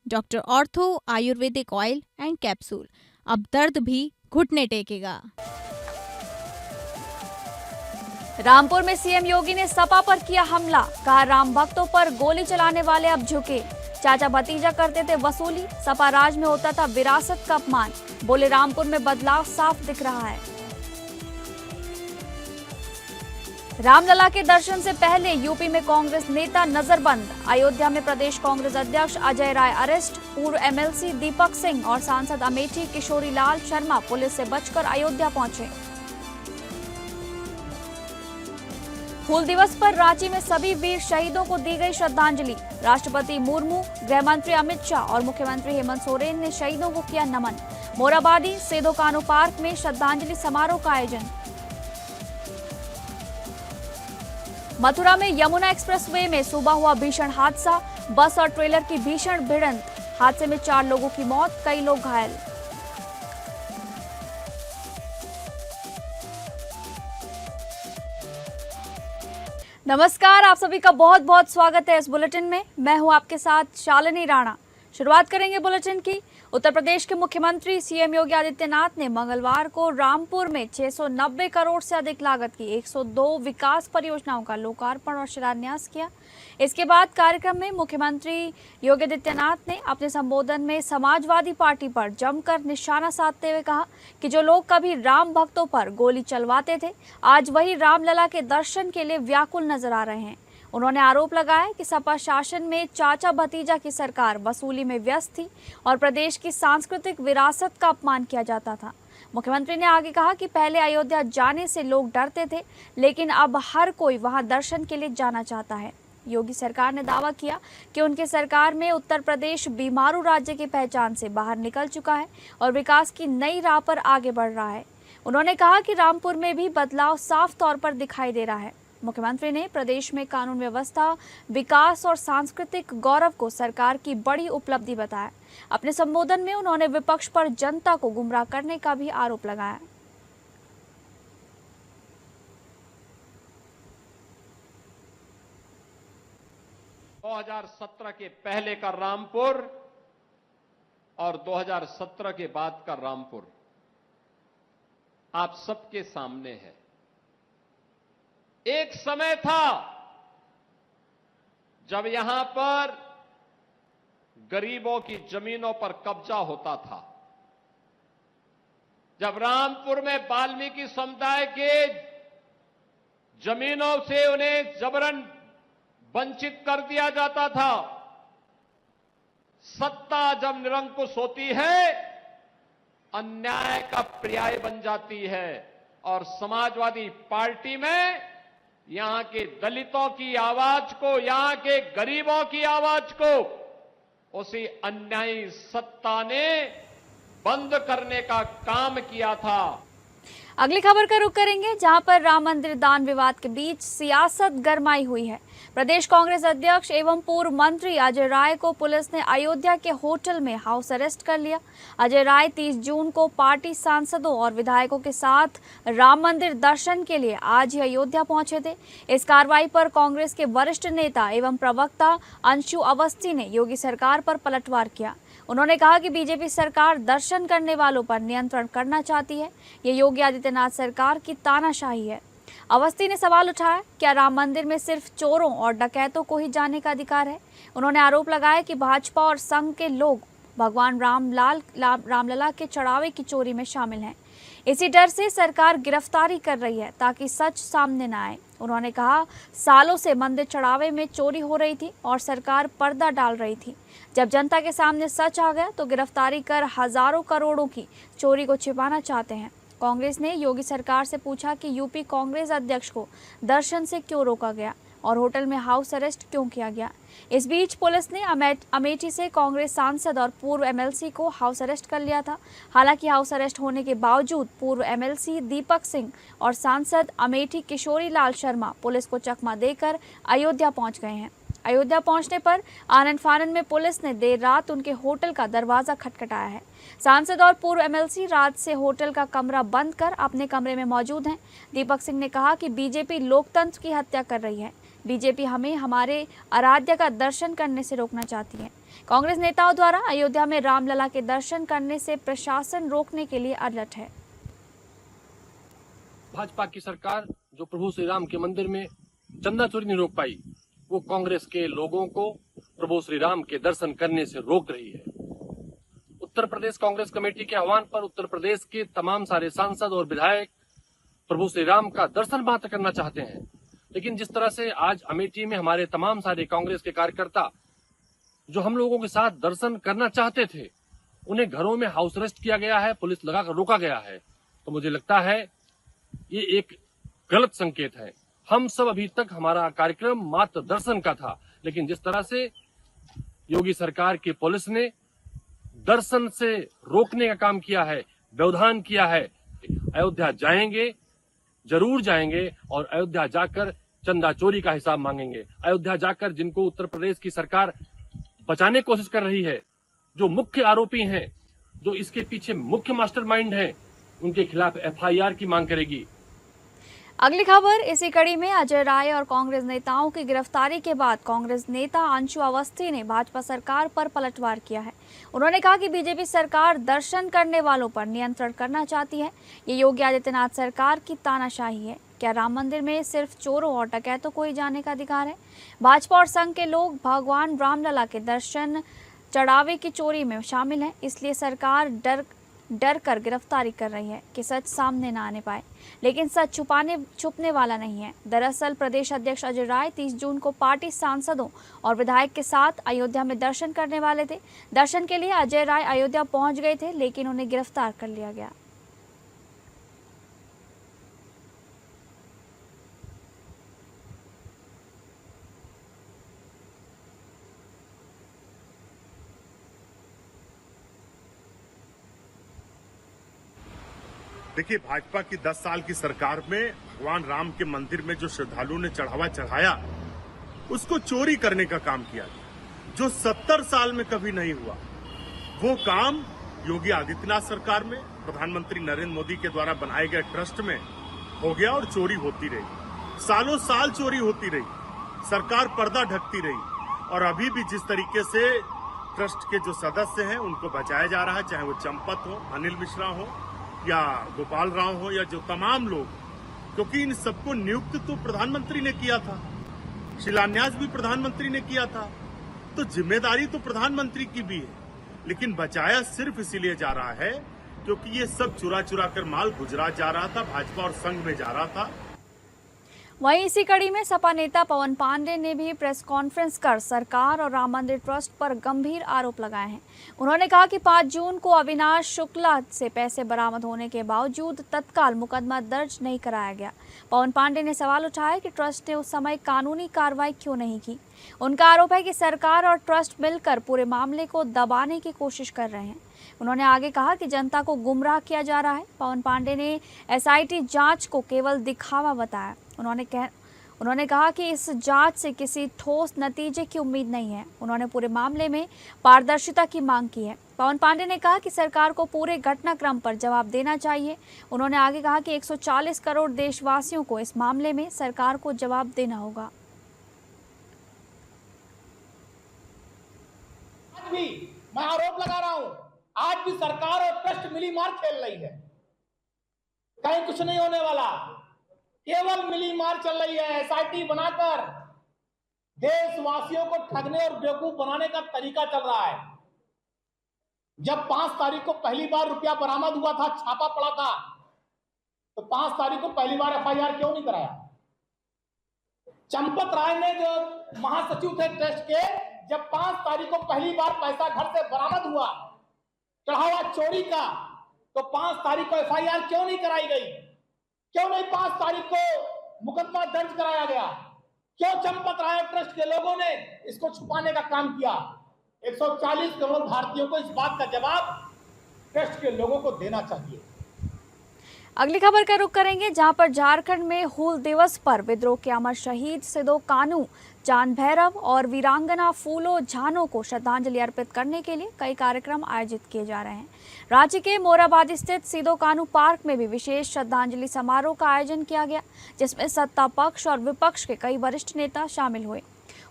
Doctor ortho Ayurvedic oil and capsule, अब दर्द भी घुटने टेकेगा। रामपुर में सीएम योगी ने सपा पर किया हमला, कहा राम भक्तों पर गोली चलाने वाले अब झुके। चाचा भतीजा करते थे वसूली, सपा राज में होता था विरासत का अपमान। बोले रामपुर में बदलाव साफ दिख रहा है। रामलला के दर्शन से पहले यूपी में कांग्रेस नेता नजरबंद। अयोध्या में प्रदेश कांग्रेस अध्यक्ष अजय राय अरेस्ट। पूर्व एमएलसी दीपक सिंह और सांसद अमेठी किशोरी लाल शर्मा पुलिस से बचकर अयोध्या पहुंचे। हूल दिवस पर रांची में सभी वीर शहीदों को दी गई श्रद्धांजलि। राष्ट्रपति मुर्मू, गृह मंत्री अमित शाह और मुख्यमंत्री हेमंत सोरेन ने शहीदों को किया नमन। मोराबादी सेदो कानू पार्क में श्रद्धांजलि समारोह का आयोजन। मथुरा में यमुना एक्सप्रेसवे में सुबह हुआ भीषण हादसा, बस और ट्रेलर की भीषण भिड़ंत। हादसे में 4 लोगों की मौत, कई लोग घायल। नमस्कार, आप सभी का बहुत बहुत स्वागत है इस बुलेटिन में। मैं हूं आपके साथ शालिनी राणा। शुरुआत करेंगे बुलेटिन की। उत्तर प्रदेश के मुख्यमंत्री सीएम योगी आदित्यनाथ ने मंगलवार को रामपुर में 690 करोड़ से अधिक लागत की 102 विकास परियोजनाओं का लोकार्पण और शिलान्यास किया। इसके बाद कार्यक्रम में मुख्यमंत्री योगी आदित्यनाथ ने अपने संबोधन में समाजवादी पार्टी पर जमकर निशाना साधते हुए कहा कि जो लोग कभी राम भक्तों पर गोली चलवाते थे, आज वही रामलला के दर्शन के लिए व्याकुल नजर आ रहे हैं। उन्होंने आरोप लगाया कि सपा शासन में चाचा भतीजा की सरकार वसूली में व्यस्त थी और प्रदेश की सांस्कृतिक विरासत का अपमान किया जाता था। मुख्यमंत्री ने आगे कहा कि पहले अयोध्या जाने से लोग डरते थे, लेकिन अब हर कोई वहां दर्शन के लिए जाना चाहता है। योगी सरकार ने दावा किया कि उनकी सरकार में उत्तर प्रदेश बीमारू राज्य की पहचान से बाहर निकल चुका है और विकास की नई राह पर आगे बढ़ रहा है। उन्होंने कहा कि रामपुर में भी बदलाव साफ तौर पर दिखाई दे रहा है। मुख्यमंत्री ने प्रदेश में कानून व्यवस्था, विकास और सांस्कृतिक गौरव को सरकार की बड़ी उपलब्धि बताया। अपने संबोधन में उन्होंने विपक्ष पर जनता को गुमराह करने का भी आरोप लगाया। दो 2017 के पहले का रामपुर और 2017 के बाद का रामपुर आप सबके सामने है। एक समय था जब यहां पर गरीबों की जमीनों पर कब्जा होता था, जब रामपुर में वाल्मीकि समुदाय के जमीनों से उन्हें जबरन वंचित कर दिया जाता था। सत्ता जब निरंकुश होती है, अन्याय का पर्याय बन जाती है और समाजवादी पार्टी में यहां के दलितों की आवाज को, यहां के गरीबों की आवाज को उसी अन्यायी सत्ता ने बंद करने का काम किया था। अगली खबर का रुख करेंगे, जहां पर राम मंदिर दान विवाद के बीच सियासत गरमाई हुई है। प्रदेश कांग्रेस अध्यक्ष एवं पूर्व मंत्री अजय राय को पुलिस ने अयोध्या के होटल में हाउस अरेस्ट कर लिया। अजय राय 30 जून को पार्टी सांसदों और विधायकों के साथ राम मंदिर दर्शन के लिए आज ही अयोध्या पहुंचे थे। इस कार्रवाई पर कांग्रेस के वरिष्ठ नेता एवं प्रवक्ता अंशु अवस्थी ने योगी सरकार पर पलटवार किया। उन्होंने कहा कि बीजेपी सरकार दर्शन करने वालों पर नियंत्रण करना चाहती है। ये योगी आदित्यनाथ सरकार की तानाशाही है। अवस्थी ने सवाल उठाया, क्या राम मंदिर में सिर्फ चोरों और डकैतों को ही जाने का अधिकार है? उन्होंने आरोप लगाया कि भाजपा और संघ के लोग भगवान रामलला के चढ़ावे की चोरी में शामिल हैं। इसी डर से सरकार गिरफ्तारी कर रही है ताकि सच सामने न आए। उन्होंने कहा, सालों से मंदिर चढ़ावे में चोरी हो रही थी और सरकार पर्दा डाल रही थी। जब जनता के सामने सच आ गया तो गिरफ्तारी कर हजारों करोड़ों की चोरी को छिपाना चाहते हैं। कांग्रेस ने योगी सरकार से पूछा कि यूपी कांग्रेस अध्यक्ष को दर्शन से क्यों रोका गया और होटल में हाउस अरेस्ट क्यों किया गया। इस बीच पुलिस ने अमेठी से कांग्रेस सांसद और पूर्व एमएलसी को हाउस अरेस्ट कर लिया था। हालांकि हाउस अरेस्ट होने के बावजूद पूर्व एमएलसी दीपक सिंह और सांसद अमेठी किशोरी लाल शर्मा पुलिस को चकमा देकर अयोध्या पहुंच गए हैं। अयोध्या पहुंचने पर आनन फानन में पुलिस ने देर रात उनके होटल का दरवाजा खटखटाया है। सांसद और पूर्व एमएलसी रात से होटल का कमरा बंद कर अपने कमरे में मौजूद हैं। दीपक सिंह ने कहा कि बीजेपी लोकतंत्र की हत्या कर रही है। बीजेपी हमें हमारे आराध्य का दर्शन करने से रोकना चाहती है। कांग्रेस नेताओं द्वारा अयोध्या में रामलला के दर्शन करने से प्रशासन रोकने के लिए अलर्ट है। भाजपा की सरकार जो प्रभु श्री राम के मंदिर में चंदा चोरी नहीं रोक पाई, वो कांग्रेस के लोगों को प्रभु श्री राम के दर्शन करने से रोक रही है। उत्तर प्रदेश कांग्रेस कमेटी के आह्वान पर उत्तर प्रदेश के तमाम सारे सांसद और विधायक प्रभु श्री राम का दर्शन मात्र करना चाहते हैं, लेकिन जिस तरह से आज अमेठी में हमारे तमाम सारे कांग्रेस के कार्यकर्ता जो हम लोगों के साथ दर्शन करना चाहते थे, उन्हें घरों में हाउस अरेस्ट किया गया है, पुलिस लगाकर रोका गया है, तो मुझे लगता है ये एक गलत संकेत है। हम सब अभी तक हमारा कार्यक्रम मात्र दर्शन का था, लेकिन जिस तरह से योगी सरकार की पुलिस ने दर्शन से रोकने का काम किया है, व्यवधान किया है, अयोध्या जाएंगे, जरूर जाएंगे और अयोध्या जाकर चंदा चोरी का हिसाब मांगेंगे। अयोध्या जाकर जिनको उत्तर प्रदेश की सरकार बचाने की कोशिश कर रही है, जो मुख्य आरोपी हैं, जो इसके पीछे मुख्य मास्टरमाइंड हैं, उनके खिलाफ एफआईआर की मांग करेगी। अगली खबर इसी कड़ी में अजय राय और कांग्रेस नेताओं की गिरफ्तारी के बाद कांग्रेस नेता अंशु अवस्थी ने भाजपा सरकार पर पलटवार किया है। उन्होंने कहा कि बीजेपी सरकार दर्शन करने वालों पर नियंत्रण करना चाहती है। ये योगी आदित्यनाथ सरकार की तानाशाही है। क्या राम मंदिर में सिर्फ चोरों और डकैतों को ही जाने का अधिकार है? भाजपा और संघ के लोग भगवान रामलला के दर्शन चढ़ावे की चोरी में शामिल हैं, इसलिए सरकार डर कर गिरफ्तारी कर रही है कि सच सामने ना आने पाए, लेकिन सच छुपने वाला नहीं है। दरअसल प्रदेश अध्यक्ष अजय राय 30 जून को पार्टी सांसदों और विधायक के साथ अयोध्या में दर्शन करने वाले थे। दर्शन के लिए अजय राय अयोध्या पहुंच गए थे, लेकिन उन्हें गिरफ्तार कर लिया गया। देखिए, भाजपा की 10 साल की सरकार में भगवान राम के मंदिर में जो श्रद्धालुओं ने चढ़ावा चढ़ाया, उसको चोरी करने का काम किया, जो 70 साल में कभी नहीं हुआ। वो काम योगी आदित्यनाथ सरकार में प्रधानमंत्री नरेंद्र मोदी के द्वारा बनाए गए ट्रस्ट में हो गया और चोरी होती रही, सालों साल चोरी होती रही, सरकार पर्दा ढकती रही। और अभी भी जिस तरीके से ट्रस्ट के जो सदस्य हैं उनको बचाया जा रहा है, चाहे वो चंपत हो, अनिल मिश्रा हो या गोपाल राव हो या जो तमाम लोग, क्योंकि इन सबको नियुक्त तो प्रधानमंत्री ने किया था, शिलान्यास भी प्रधानमंत्री ने किया था, तो जिम्मेदारी तो प्रधानमंत्री की भी है। लेकिन बचाया सिर्फ इसीलिए जा रहा है क्योंकि ये सब चुरा चुरा कर माल गुजरात जा रहा था, भाजपा और संघ में जा रहा था। वहीं इसी कड़ी में सपा नेता पवन पांडे ने भी प्रेस कॉन्फ्रेंस कर सरकार और राम मंदिर ट्रस्ट पर गंभीर आरोप लगाए हैं। उन्होंने कहा कि 5 जून को अविनाश शुक्ला से पैसे बरामद होने के बावजूद तत्काल मुकदमा दर्ज नहीं कराया गया। पवन पांडे ने सवाल उठाया कि ट्रस्ट ने उस समय कानूनी कार्रवाई क्यों नहीं की। उनका आरोप है कि सरकार और ट्रस्ट मिलकर पूरे मामले को दबाने की कोशिश कर रहे हैं। उन्होंने आगे कहा कि जनता को गुमराह किया जा रहा है। पवन पांडे ने एसआईटी जांच को केवल दिखावा बताया। उन्होंने कहा कि इस जांच से किसी ठोस नतीजे की उम्मीद नहीं है। उन्होंने पूरे मामले में पारदर्शिता की मांग की है। पवन पांडे ने कहा कि सरकार को पूरे घटनाक्रम पर जवाब देना चाहिए। उन्होंने आगे कहा कि 140 करोड़ देशवासियों को इस मामले में सरकार को जवाब देना होगा। आज भी मैं आरोप लगा रहा हूं, आज भी सरकार और ट्रस्ट मिली मार खेल रही है। कहीं कुछ नहीं होने वाला, केवल मिली मार चल रही है। एसआईटी बनाकर देशवासियों को ठगने और बेवकूफ बनाने का तरीका चल रहा है। जब 5 तारीख को पहली बार रुपया बरामद हुआ था, छापा पड़ा था, तो 5 तारीख को पहली बार एफआईआर क्यों नहीं कराया? चंपत राय ने जो महासचिव थे ट्रस्ट के, जब 5 तारीख को पहली बार पैसा घर से बरामद हुआ चढ़ावा चोरी का, तो 5 तारीख को एफआईआर क्यों नहीं कराई गई? क्यों नहीं 5 तारीख को मुकदमा दर्ज कराया गया? क्यों चंपत राय ट्रस्ट के लोगों ने इसको छुपाने का काम किया? 140 करोड़ भारतीयों को इस बात का जवाब ट्रस्ट के लोगों को देना चाहिए। अगली खबर का रुख करेंगे, जहां पर झारखंड में हूल दिवस पर विद्रोह के अमर शहीद सिदो कान्हू, चांद भैरव और वीरांगना फूलो झानो को श्रद्धांजलि अर्पित करने के लिए कई कार्यक्रम आयोजित किए जा रहे हैं। रांची के मोराबादी स्थित सिदो कान्हू पार्क में भी विशेष श्रद्धांजलि समारोह का आयोजन किया गया, जिसमें सत्ता पक्ष और विपक्ष के कई वरिष्ठ नेता शामिल हुए।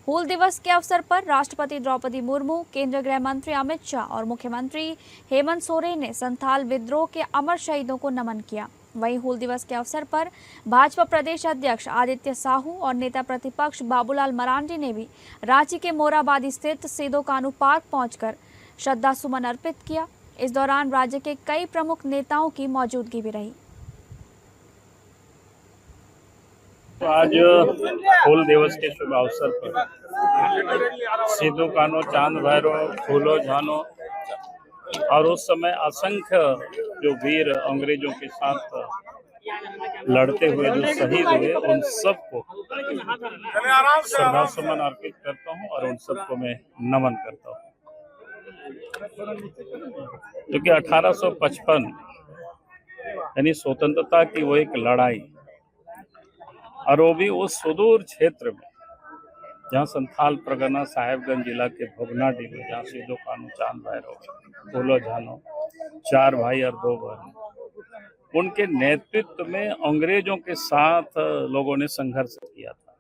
हूल दिवस के अवसर पर राष्ट्रपति द्रौपदी मुर्मू, केंद्रीय गृह मंत्री अमित शाह और मुख्यमंत्री हेमंत सोरेन ने संथाल विद्रोह के अमर शहीदों को नमन किया। वहीं हूल दिवस के अवसर पर भाजपा प्रदेश अध्यक्ष आदित्य साहू और नेता प्रतिपक्ष बाबूलाल मरांडी ने भी रांची के मोराबादी स्थित सिदो कान्हू पार्क पहुंचकर श्रद्धा सुमन अर्पित किया। इस दौरान राज्य के कई प्रमुख नेताओं की मौजूदगी भी रही। तो आज हूल दिवस के शुभ अवसर पर सिदो कान्हू, चांद भैरव, फूलो झानो और उस समय असंख्य जो वीर अंग्रेजों के साथ लड़ते हुए जो शहीद हुए, उन सबको श्रद्धा सुमन अर्पित करता हूं और उन सबको मैं नमन करता हूं। क्योंकि 1855 यानी स्वतंत्रता की वो एक लड़ाई, और वो भी उस सुदूर क्षेत्र में जहाँ संथाल परगना साहेबगंज जिला के भोगनाडीह में, जहाँ सिदो कान्हू, चांद भैरव, फूलो झानो, 4 भाई और 2 बहन, उनके नेतृत्व में अंग्रेजों के साथ लोगों ने संघर्ष किया था।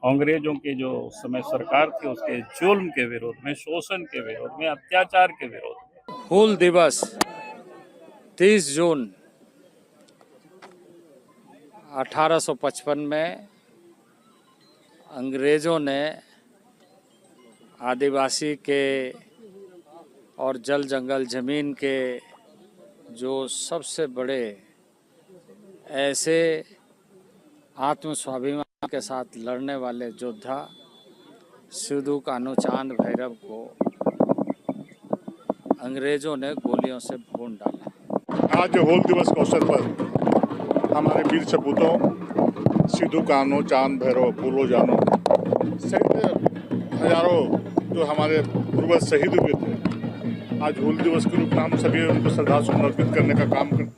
अंग्रेजों की जो समय सरकार थी, उसके जुल्म के विरोध में, शोषण के विरोध में, अत्याचार के विरोध में। हूल दिवस 30 जून 1855 में अंग्रेज़ों ने आदिवासी के और जल जंगल ज़मीन के जो सबसे बड़े ऐसे आत्मस्वाभिमान के साथ लड़ने वाले योद्धा सिदो कान्हू, चांद भैरव को अंग्रेज़ों ने गोलियों से भून डाला। आज हूल दिवस के अवसर पर हमारे वीर सपूतों सिदो कान्हू, चांद भैरव, फूलो झानो सहित हजारों जो हमारे पूर्वज शहीद हुए थे, आज हूल दिवस के रूप में हम सभी उनको श्रद्धा सुमन अर्पित करने का काम करते।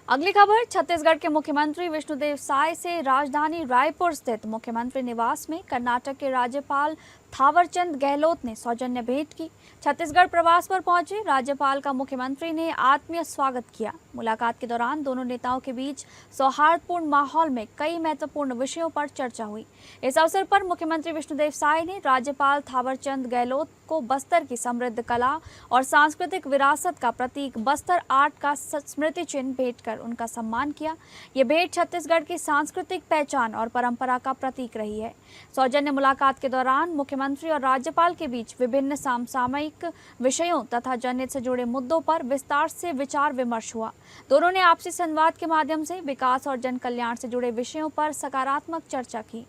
अगली खबर, छत्तीसगढ़ के मुख्यमंत्री विष्णुदेव साय से राजधानी रायपुर स्थित मुख्यमंत्री निवास में कर्नाटक के राज्यपाल थावरचंद गहलोत ने सौजन्य भेंट की। छत्तीसगढ़ प्रवास पर पहुंचे राज्यपाल का मुख्यमंत्री ने आत्मीय स्वागत किया। मुलाकात के दौरान दोनों नेताओं के बीच सौहार्दपूर्ण माहौल में कई महत्वपूर्ण विषयों पर चर्चा हुई। इस अवसर पर मुख्यमंत्री विष्णुदेव साय ने राज्यपाल थावरचंद गहलोत को बस्तर की समृद्ध कला और सांस्कृतिक विरासत का प्रतीक बस्तर आर्ट का स्मृति चिन्ह भेंट कर उनका सम्मान किया। ये भेंट छत्तीसगढ़ की सांस्कृतिक पहचान और परंपरा का प्रतीक रही है। सौजन्य मुलाकात के दौरान मुख्यमंत्री और राज्यपाल के बीच विभिन्न समसामयिक विषयों तथा जनहित से जुड़े मुद्दों पर विस्तार से विचार विमर्श हुआ। दोनों ने आपसी संवाद के माध्यम से विकास और जन कल्याण से जुड़े विषयों पर सकारात्मक चर्चा की।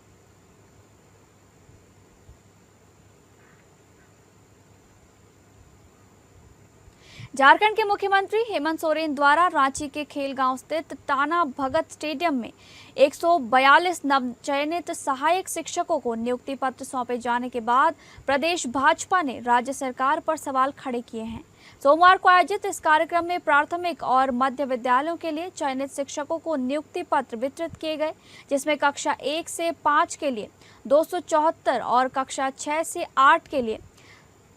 झारखंड के मुख्यमंत्री हेमंत सोरेन द्वारा रांची के खेलगांव स्थित टाना भगत स्टेडियम में 142 नवचयनित सहायक शिक्षकों को नियुक्ति पत्र सौंपे जाने के बाद प्रदेश भाजपा ने राज्य सरकार पर सवाल खड़े किए हैं। सोमवार को आयोजित इस कार्यक्रम में प्राथमिक और मध्य विद्यालयों के लिए चयनित शिक्षकों को नियुक्ति पत्र वितरित किए गए, जिसमें कक्षा 1 से 5 के लिए 274 और कक्षा 6 से 8 के लिए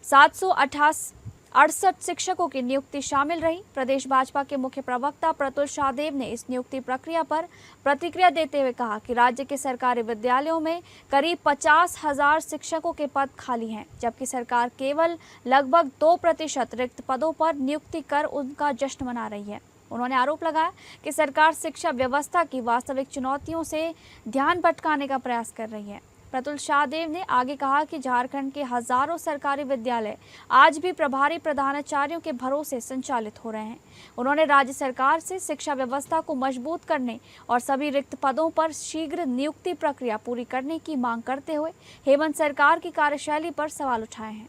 768 शिक्षकों की नियुक्ति शामिल रही। प्रदेश भाजपा के मुख्य प्रवक्ता प्रतुल शाहदेव ने इस नियुक्ति प्रक्रिया पर प्रतिक्रिया देते हुए कहा कि राज्य के सरकारी विद्यालयों में करीब 50,000 शिक्षकों के पद खाली हैं, जबकि सरकार केवल लगभग 2% रिक्त पदों पर नियुक्ति कर उनका जश्न मना रही है। उन्होंने आरोप लगाया कि सरकार शिक्षा व्यवस्था की वास्तविक चुनौतियों से ध्यान भटकाने का प्रयास कर रही है। प्रतुल शाहदेव ने आगे कहा कि झारखंड के हजारों सरकारी विद्यालय आज भी प्रभारी प्रधानाचार्यों के भरोसे संचालित हो रहे हैं। उन्होंने राज्य सरकार से शिक्षा व्यवस्था को मजबूत करने और सभी रिक्त पदों पर शीघ्र नियुक्ति प्रक्रिया पूरी करने की मांग करते हुए हेमंत सरकार की कार्यशैली पर सवाल उठाए हैं।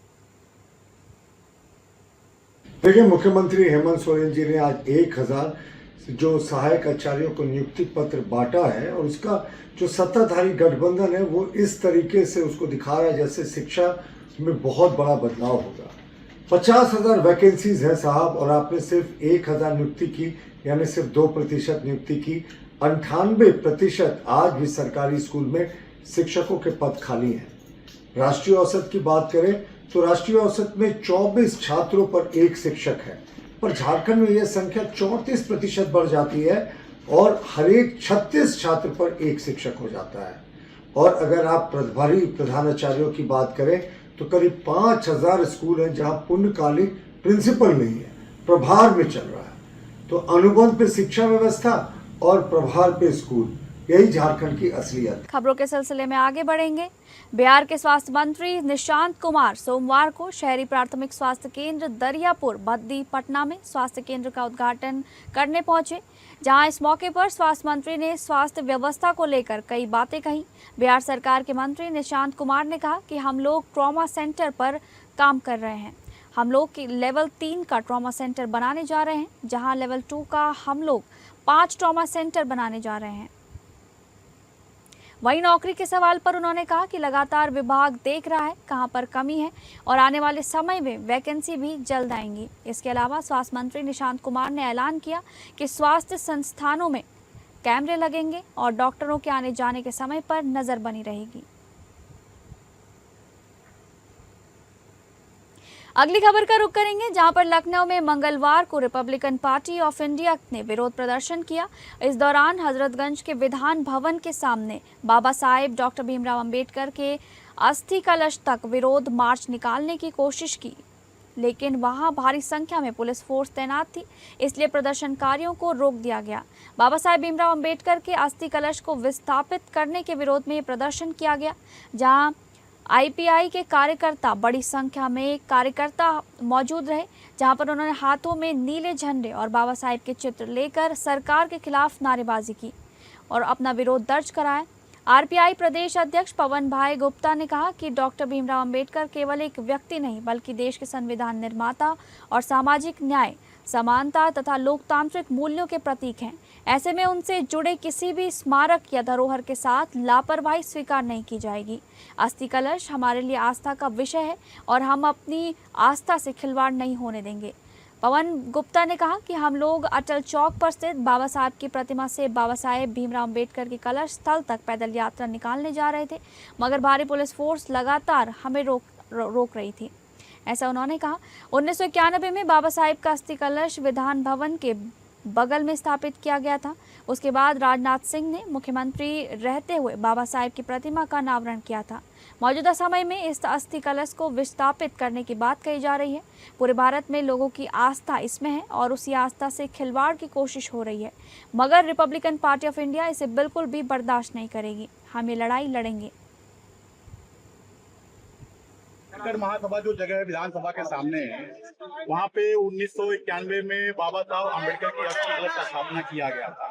देखिए, मुख्यमंत्री हेमंत सोरेन जी ने आज 1000 जो सहायक आचार्यों को नियुक्ति पत्र बांटा है, और उसका जो सत्ताधारी गठबंधन है वो इस तरीके से उसको दिखा रहा है जैसे शिक्षा में बहुत बड़ा बदलाव होगा। 50,000 वैकेंसीज हैं साहब, और आपने सिर्फ 1000 नियुक्ति की यानी सिर्फ 2% नियुक्ति की। 98% आज भी सरकारी स्कूल में शिक्षकों के पद खाली हैं। राष्ट्रीय औसत की बात करें तो राष्ट्रीय औसत में 24 छात्रों पर 1 शिक्षक है, पर झारखंड में यह संख्या 34% बढ़ जाती है और हर एक 36 छात्र पर 1 शिक्षक हो जाता है। और अगर आप प्रभारी प्रधानाचार्यों की बात करें तो करीब 5000 स्कूल हैं जहां पूर्णकालिक प्रिंसिपल नहीं है, प्रभार में चल रहा है। तो अनुबंध पे शिक्षा व्यवस्था और प्रभार पे स्कूल, यही झारखंड की असलियत। खबरों के सिलसिले में आगे बढ़ेंगे। बिहार के स्वास्थ्य मंत्री निशांत कुमार सोमवार को शहरी प्राथमिक स्वास्थ्य केंद्र दरियापुर बद्दी पटना में स्वास्थ्य केंद्र का उद्घाटन करने पहुंचे, जहां इस मौके पर स्वास्थ्य मंत्री ने स्वास्थ्य व्यवस्था को लेकर कई बातें कही। बिहार सरकार के मंत्री निशांत कुमार ने कहा कि हम लोग ट्रॉमा सेंटर पर काम कर रहे हैं। हम लोग लेवल 3 का ट्रॉमा सेंटर बनाने जा रहे हैं, जहां लेवल 2 का हम लोग 5 ट्रॉमा सेंटर बनाने जा रहे हैं। वहीं नौकरी के सवाल पर उन्होंने कहा कि लगातार विभाग देख रहा है कहां पर कमी है और आने वाले समय में वैकेंसी भी जल्द आएंगी। इसके अलावा स्वास्थ्य मंत्री निशांत कुमार ने ऐलान किया कि स्वास्थ्य संस्थानों में कैमरे लगेंगे और डॉक्टरों के आने जाने के समय पर नजर बनी रहेगी। अगली खबर का रुख करेंगे, जहां पर लखनऊ में मंगलवार को रिपब्लिकन पार्टी ऑफ इंडिया ने विरोध प्रदर्शन किया। इस दौरान हजरतगंज के विधान भवन के सामने बाबा साहेब डॉक्टर भीमराव अंबेडकर के अस्थि कलश तक विरोध मार्च निकालने की कोशिश की, लेकिन वहां भारी संख्या में पुलिस फोर्स तैनात थी, इसलिए प्रदर्शनकारियों को रोक दिया गया। बाबा साहेब भीमराव अंबेडकर के अस्थि कलश को विस्थापित करने के विरोध में प्रदर्शन किया गया, जहां आईपीआई के कार्यकर्ता बड़ी संख्या में कार्यकर्ता मौजूद रहे, जहां पर उन्होंने हाथों में नीले झंडे और बाबा साहेब के चित्र लेकर सरकार के खिलाफ नारेबाजी की और अपना विरोध दर्ज कराया। आरपीआई प्रदेश अध्यक्ष पवन भाई गुप्ता ने कहा कि डॉक्टर भीमराव अंबेडकर केवल एक व्यक्ति नहीं बल्कि देश के संविधान निर्माता और सामाजिक न्याय, समानता तथा लोकतांत्रिक मूल्यों के प्रतीक हैं। ऐसे में उनसे जुड़े किसी भी स्मारक या धरोहर के साथ लापरवाही स्वीकार नहीं की जाएगी। अस्थि कलश हमारे लिए आस्था का विषय है और हम अपनी आस्था से खिलवाड़ नहीं होने देंगे। पवन गुप्ता ने कहा कि हम लोग अटल चौक पर स्थित बाबा साहब की प्रतिमा से बाबा साहेब भीमराव अंबेडकर की कलश स्थल तक पैदल यात्रा निकालने जा रहे थे, मगर भारी पुलिस फोर्स लगातार हमें रोक रही थी, ऐसा उन्होंने कहा। 1991 में बाबा साहेब का अस्थि कलश विधान भवन के बगल में स्थापित किया गया था। उसके बाद राजनाथ सिंह ने मुख्यमंत्री रहते हुए बाबा साहेब की प्रतिमा का अनावरण किया था। मौजूदा समय में इस अस्थि कलश को विस्थापित करने की बात कही जा रही है। पूरे भारत में लोगों की आस्था इसमें है और उसी आस्था से खिलवाड़ की कोशिश हो रही है, मगर रिपब्लिकन पार्टी ऑफ इंडिया इसे बिल्कुल भी बर्दाश्त नहीं करेगी। हम ये लड़ाई लड़ेंगे। महासभा जो जगह विधानसभा के सामने है, वहाँ पे 1991 में बाबा साहब अम्बेडकर की अस्थि कलश का स्थापना किया गया था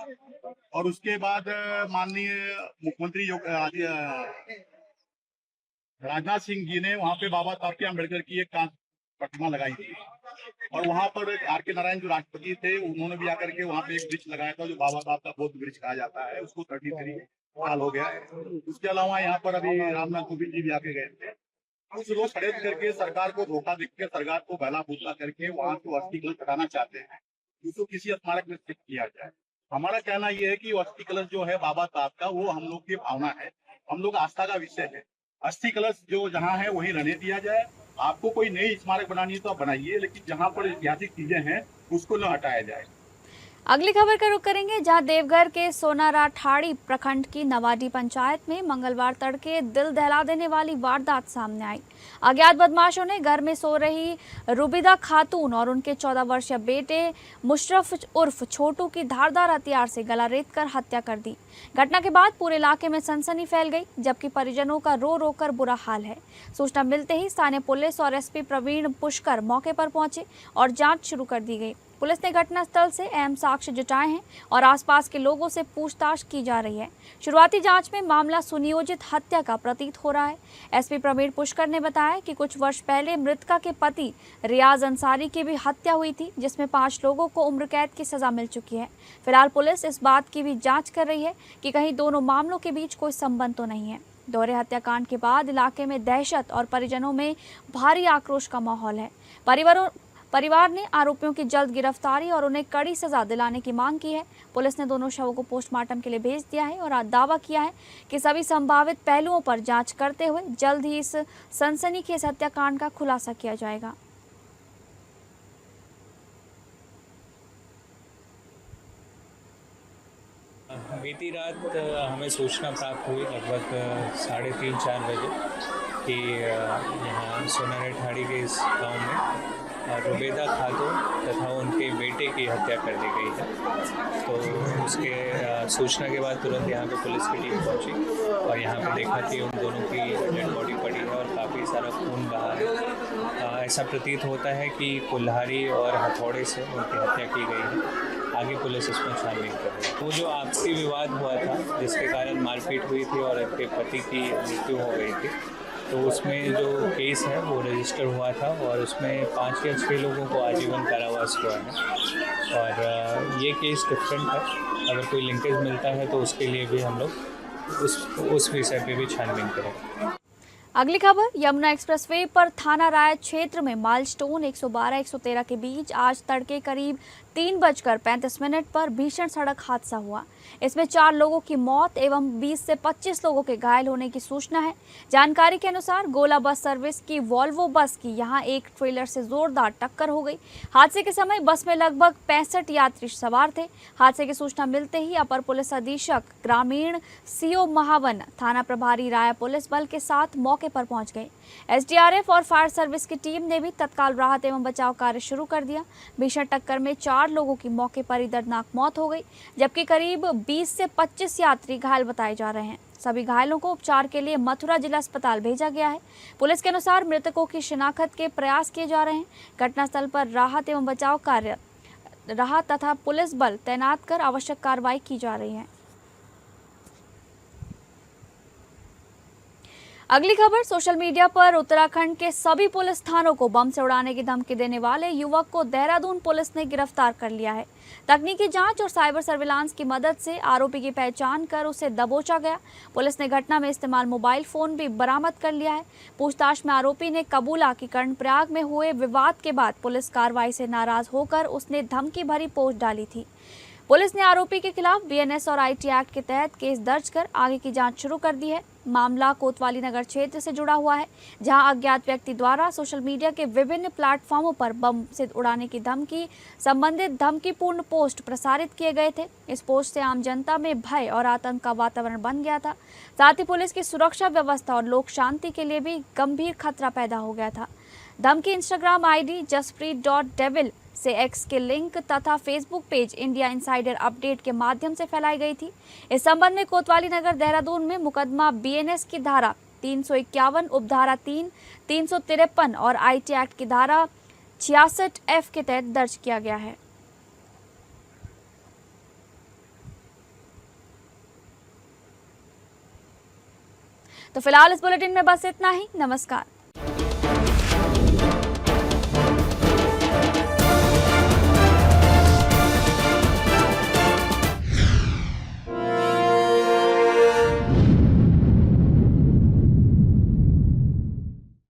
और उसके बाद माननीय मुख्यमंत्री राजनाथ सिंह जी ने वहाँ पे बाबा साहब के अम्बेडकर की एक प्रतिमा लगाई थी और वहाँ पर आर.के. नारायण जो राष्ट्रपति थे, उन्होंने भी आकर के वहाँ पे एक वृक्ष लगाया था जो बाबा साहब का बौद्ध वृक्ष कहा जाता है। उसको 33 साल हो गया है। उसके अलावा यहाँ पर अभी रामनाथ कोविंद जी भी आके गए थे। कुछ लोग षड्यंत्र करके सरकार को धोखा देकर सरकार को बहला फूसला करके वहाँ को अस्थि कलश हटाना चाहते हैं, उसको किसी स्मारक में स्थित किया जाए। हमारा कहना यह है कि अस्थि कलश जो है बाबा साहब का, वो हम लोग की भावना है, हम लोग आस्था का विषय है। अस्थि कलश जो जहाँ है वही रहने दिया जाए। आपको कोई नई स्मारक बनानी है तो आप बनाइए, लेकिन जहाँ पर ऐतिहासिक चीजें हैं उसको न हटाया जाए। अगली खबर का रुख करेंगे, जहां देवघर के सोनारा ठाड़ी प्रखंड की नवाडी पंचायत में मंगलवार तड़के दिल दहला देने वाली वारदात सामने आई। अज्ञात बदमाशों ने घर में सो रही रुबिदा खातून और उनके 14 वर्षीय बेटे मुशरफ उर्फ छोटू की धारदार हथियार से गला रेतकर हत्या कर दी। घटना के बाद पूरे इलाके में सनसनी फैल गई, जबकि परिजनों का रो रो कर बुरा हाल है। सूचना मिलते ही स्थानीय पुलिस और एसपी प्रवीण पुष्कर मौके पर पहुंचे और जांच शुरू कर दी गई। पुलिस ने घटनास्थल से अहम साक्ष्य जुटाए हैं और आसपास के लोगों से पूछताछ की जा रही है। शुरुआती जांच में मामला सुनियोजित हत्या का प्रतीत हो रहा है। एसपी प्रवीण पुष्कर ने बताया कि कुछ वर्ष पहले मृतका के पति रियाज अंसारी की भी हत्या हुई थी, जिसमें 5 लोगों को उम्र कैद की सजा मिल चुकी है। फिलहाल पुलिस इस बात की भी जाँच कर रही है कि कहीं दोनों मामलों के बीच कोई संबंध तो नहीं है। दोहरे हत्याकांड के बाद इलाके में दहशत और परिजनों में भारी आक्रोश का माहौल है। परिवार ने आरोपियों की जल्द गिरफ्तारी और उन्हें कड़ी सजा दिलाने की मांग की है। पुलिस ने दोनों शवों को पोस्टमार्टम के लिए भेज दिया है और आज दावा किया है कि सभी संभावित पहलुओं पर जांच करते हुए जल्द ही इस सनसनीखेज हत्याकांड का खुलासा किया जाएगा। बीती रात हमें सूचना प्राप्त हुई लगभग 3:30-4 बजे कि यहाँ सोनारे ठाड़ी के इस गांव में रुबेदा खातून तथा उनके बेटे की हत्या कर दी गई है। तो उसके सूचना के बाद तुरंत यहाँ पे पुलिस की टीम पहुँची और यहाँ पे देखा कि उन दोनों की डेड बॉडी पड़ी है और काफ़ी सारा खून बहा है। ऐसा प्रतीत होता है कि कुल्हाड़ी और हथौड़े से उनकी हत्या की गई है। आगे पुलिस इसमें छानबीन कर रही है। वो जो आपसी विवाद हुआ था जिसके कारण मारपीट हुई थी और उनके पति की मृत्यु हो गई थी, तो उसमें जो केस है वो रजिस्टर हुआ था और उसमें 5 या 6 लोगों को आजीवन कारावास हुआ है। और ये केस डिफरेंट है। अगर कोई लिंकेज मिलता है तो उसके लिए भी हम लोग उस विषय पे भी छानबीन करेंगे। अगली खबर, यमुना एक्सप्रेसवे पर थाना राय क्षेत्र में माइलस्टोन 112-113 के बीच आज तड़के करीब 3:35 पर भीषण सड़क हादसा हुआ। इसमें 4 लोगों की मौत एवं 20 से 25 लोगों के घायल होने की सूचना है। जानकारी के अनुसार गोला बस सर्विस की वॉल्वो बस की यहां एक ट्रेलर से जोरदार टक्कर हो गई। हादसे के समय बस में लगभग 65 यात्री सवार थे। हादसे की सूचना मिलते ही अपर पुलिस अधीक्षक ग्रामीण सीओ महावन, थाना प्रभारी राय पुलिस बल के साथ मौके पर पहुंच गए। एसडीआरएफ और फायर सर्विस की टीम ने भी तत्काल राहत एवं बचाव कार्य शुरू कर दिया। भीषण टक्कर में 4 लोगों की मौके पर ही दर्दनाक मौत हो गई, जबकि करीब 20 से 25 यात्री घायल बताए जा रहे हैं। सभी घायलों को उपचार के लिए मथुरा जिला अस्पताल भेजा गया है। पुलिस के अनुसार मृतकों की शिनाख्त के प्रयास किए जा रहे हैं। घटनास्थल पर राहत एवं बचाव कार्य तथा पुलिस बल तैनात कर आवश्यक कार्रवाई की जा रही है। अगली खबर, सोशल मीडिया पर उत्तराखंड के सभी पुलिस थानों को बम से उड़ाने की धमकी देने वाले युवक को देहरादून पुलिस ने गिरफ्तार कर लिया है। तकनीकी जांच और साइबर सर्विलांस की मदद से आरोपी की पहचान कर उसे दबोचा गया। पुलिस ने घटना में इस्तेमाल मोबाइल फोन भी बरामद कर लिया है। पूछताछ में आरोपी ने कबूला कि कर्णप्रयाग में हुए विवाद के बाद पुलिस कार्रवाई से नाराज होकर उसने धमकी भरी पोस्ट डाली थी। पुलिस ने आरोपी के खिलाफ बीएनएस और आईटी एक्ट के तहत केस दर्ज कर आगे की जांच शुरू कर दी है। मामला कोतवाली नगर क्षेत्र से जुड़ा हुआ है, जहां अज्ञात व्यक्ति द्वारा सोशल मीडिया के विभिन्न प्लेटफॉर्मों पर बम से उड़ाने की धमकी संबंधित धमकीपूर्ण पोस्ट प्रसारित किए गए थे। इस पोस्ट से आम जनता में भय और आतंक का वातावरण बन गया था। साथ ही पुलिस की सुरक्षा व्यवस्था और लोक शांति के लिए भी गंभीर खतरा पैदा हो गया था। धमकी इंस्टाग्राम आईडी जसप्रीत.डेविल से एक्स के लिंक तथा Facebook page India insider update के माध्यम से फैलाई गई थी। इस संबंध में कोतवाली नगर देहरादून में मुकदमा बीएनएस की धारा 351, उपधारा 3, 353 और आईटी एक्ट की धारा 66F के तहत दर्ज किया गया है। तो फिलहाल इस बुलेटिन में बस इतना ही। नमस्कार।